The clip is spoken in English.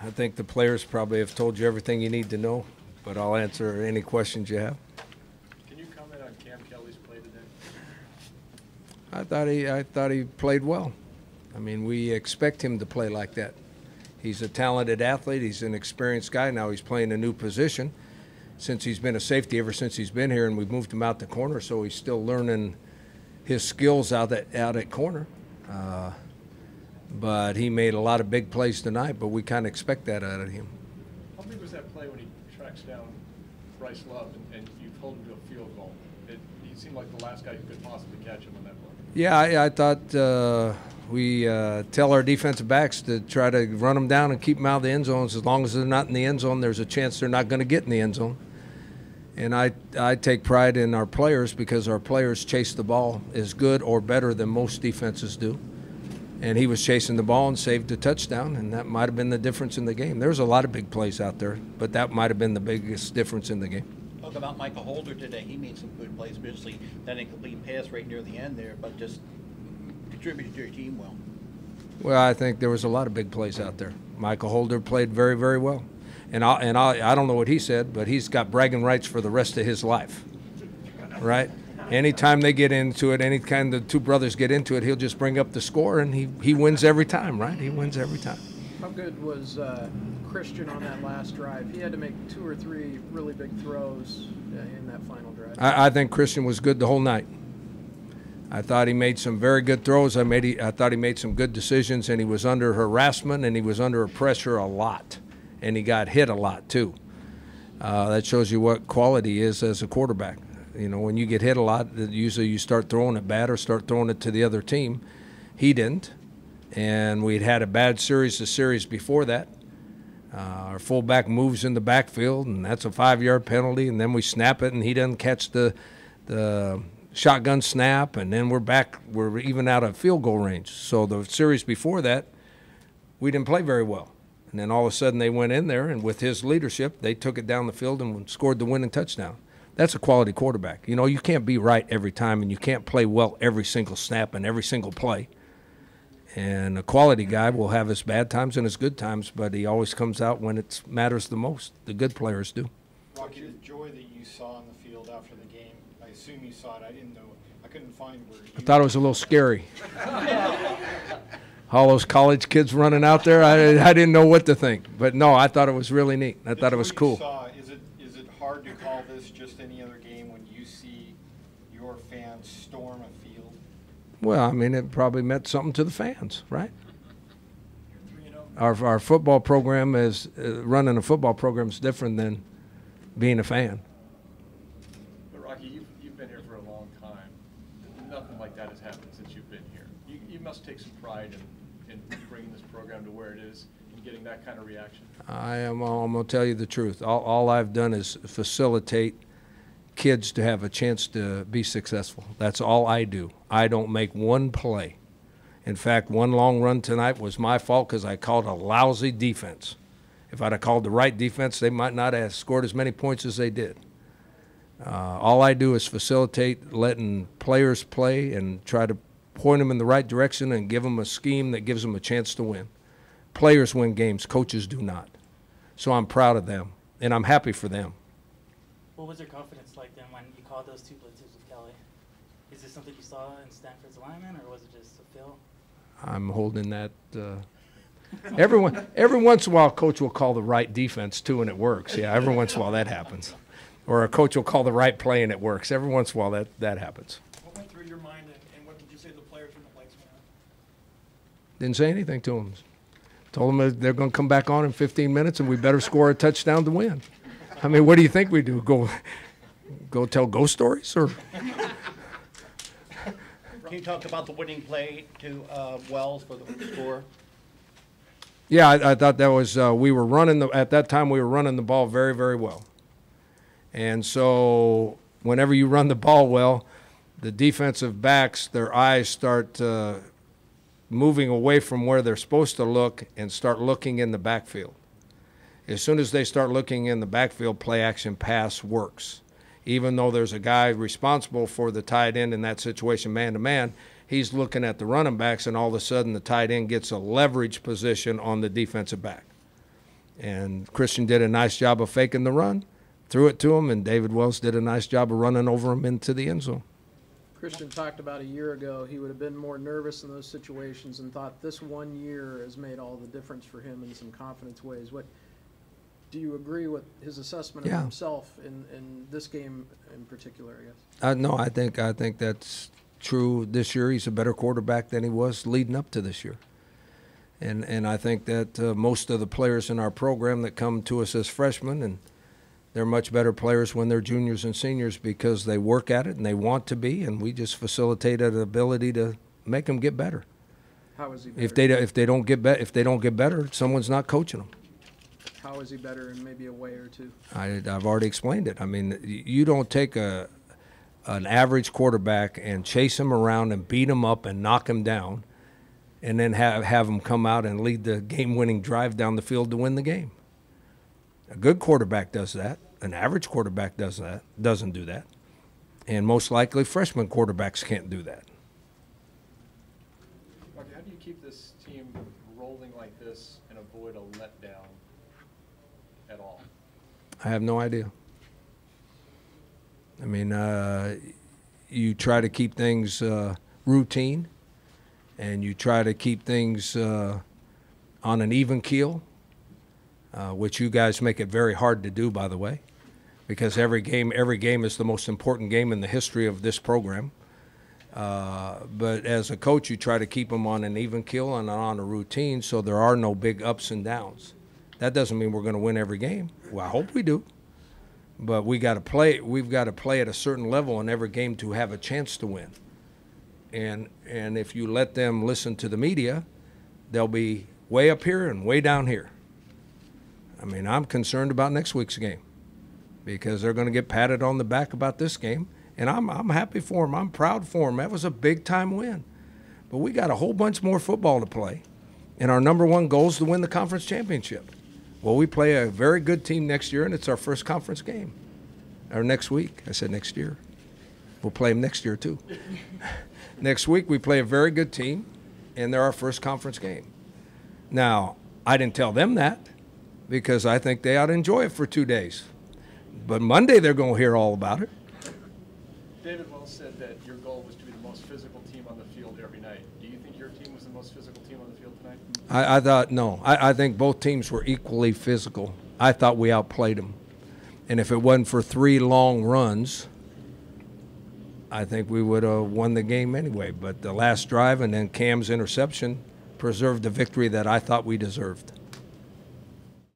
I think the players probably have told you everything you need to know, but I'll answer any questions you have. Can you comment on Cam Kelly's play today? I thought he played well. I mean, we expect him to play like that. He's a talented athlete. He's an experienced guy. Now he's playing a new position since he's been a safety ever since he's been here, and we've moved him out the corner, so he's still learning his skills out at corner. But he made a lot of big plays tonight, but we kind of expect that out of him. How big was that play when he tracks down Bryce Love and you hold him to a field goal? He seemed like the last guy who could possibly catch him on that play. Yeah, I thought we tell our defensive backs to try to run them down and keep them out of the end zones. As long as they're not in the end zone, there's a chance they're not going to get in the end zone. And I take pride in our players because our players chase the ball as good or better than most defenses do. And he was chasing the ball and saved a touchdown, and that might have been the difference in the game. There's a lot of big plays out there, but that might have been the biggest difference in the game. Talk about Michael Holder today. He made some good plays, obviously that incomplete pass right near the end there, but just contributed to your team well. Well, I think there was a lot of big plays out there. Michael Holder played very, very well. And I don't know what he said, but he's got bragging rights for the rest of his life, right? Anytime they get into it, any kind the two brothers get into it, he'll just bring up the score, and he wins every time, right? He wins every time. How good was Christian on that last drive? He had to make 2 or 3 really big throws in that final drive. I think Christian was good the whole night. I thought he made some very good throws. I thought he made some good decisions, and he was under harassment, and he was under pressure a lot, and he got hit a lot too. That shows you what quality is as a quarterback. You know, when you get hit a lot, usually you start throwing it bad or start throwing it to the other team. He didn't, and we'd had a bad series the series before that. Our fullback moves in the backfield, and that's a 5-yard penalty, and then we snap it, and he doesn't catch the shotgun snap, and then we're even out of field goal range. So the series before that, we didn't play very well. And then all of a sudden they went in there, and with his leadership, they took it down the field and scored the winning touchdown. That's a quality quarterback. You know, you can't be right every time, and you can't play well every single snap and every single play. And a quality guy will have his bad times and his good times, but he always comes out when it matters the most. The good players do. Rocky, the joy that you saw on the field after the game, I assume you saw it. I didn't know. I couldn't find where you... I thought it was a little scary. All those college kids running out there, I didn't know what to think. But, no, I thought it was really neat. I thought it was cool. Is it hard to call this just any other game when you see your fans storm a field? Well, I mean, it probably meant something to the fans, right? Our football program is running a football program is different than being a fan. But Rocky, you've been here for a long time. Nothing like that has happened since you've been here. You must take some pride in bringing this program to where it is and getting that kind of reaction. I'm going to tell you the truth. All I've done is facilitate kids to have a chance to be successful. That's all I do. I don't make one play. In fact, one long run tonight was my fault because I called a lousy defense. If I'd have called the right defense, they might not have scored as many points as they did. All I do is facilitate letting players play and try to point them in the right direction and give them a scheme that gives them a chance to win. Players win games, coaches do not. So I'm proud of them, and I'm happy for them. What was your confidence like then when you called those 2 blitzes with Kelly? Is this something you saw in Stanford's alignment, or was it just a feel? I'm holding that. Every once in a while, a coach will call the right defense, too, and it works. Yeah, every once in a while that happens. Or a coach will call the right play, and it works. Every once in a while that happens. What went through your mind, and what did you say to the players when the lights went out? Didn't say anything to them. Told them they're going to come back on in 15 minutes, and we better score a touchdown to win. I mean, what do you think we do? Go tell ghost stories? Or? Can you talk about the winning play to Wells for the score? Yeah, I thought that was we were running at that time we were running the ball very, very well. And so whenever you run the ball well, the defensive backs, their eyes start moving away from where they're supposed to look and start looking in the backfield. As soon as they start looking in the backfield, play action pass works. Even though there's a guy responsible for the tight end in that situation, man-to-man, he's looking at the running backs, and all of a sudden the tight end gets a leverage position on the defensive back. And Christian did a nice job of faking the run, threw it to him, and David Wells did a nice job of running over him into the end zone. Christian talked about a year ago he would have been more nervous in those situations and thought this 1 year has made all the difference for him in some confidence ways. What do you agree with his assessment of Yeah. himself in this game in particular, I guess? No, I think that's true. This year he's a better quarterback than he was leading up to this year. And I think that most of the players in our program that come to us as freshmen, and they're much better players when they're juniors and seniors because they work at it and they want to be, and we just facilitate an ability to make them get better. How is he better? If they don't get better, someone's not coaching them. How is he better in maybe a way or two? I've already explained it. I mean, you don't take an average quarterback and chase him around and beat him up and knock him down, and then have him come out and lead the game-winning drive down the field to win the game. A good quarterback does that. An average quarterback doesn't do that. And most likely freshman quarterbacks can't do that. Rocky, how do you keep this team rolling like this and avoid a letdown at all? I have no idea. I mean, you try to keep things routine, and you try to keep things on an even keel, which you guys make it very hard to do, by the way, because every game is the most important game in the history of this program. But as a coach, you try to keep them on an even keel and on a routine so there are no big ups and downs. That doesn't mean we're going to win every game. Well, I hope we do. But we've got to play at a certain level in every game to have a chance to win. And if you let them listen to the media, they'll be way up here and way down here. I mean, I'm concerned about next week's game because they're going to get patted on the back about this game. And I'm happy for them. I'm proud for them. That was a big-time win. But we got a whole bunch more football to play. And our number one goal is to win the conference championship. Well, we play a very good team next year, and it's our first conference game. Or next week. I said next year. We'll play them next year, too. Next week, we play a very good team, and they're our first conference game. Now, I didn't tell them that because I think they ought to enjoy it for 2 days. But Monday, they're going to hear all about it. David Wells said that your goal was to be the most physical team on the field every night. Do you think your team was the most physical team on the field tonight? I thought, no. I think both teams were equally physical. I thought we outplayed them. And if it wasn't for 3 long runs, I think we would have won the game anyway. But the last drive and then Cam's interception preserved the victory that I thought we deserved.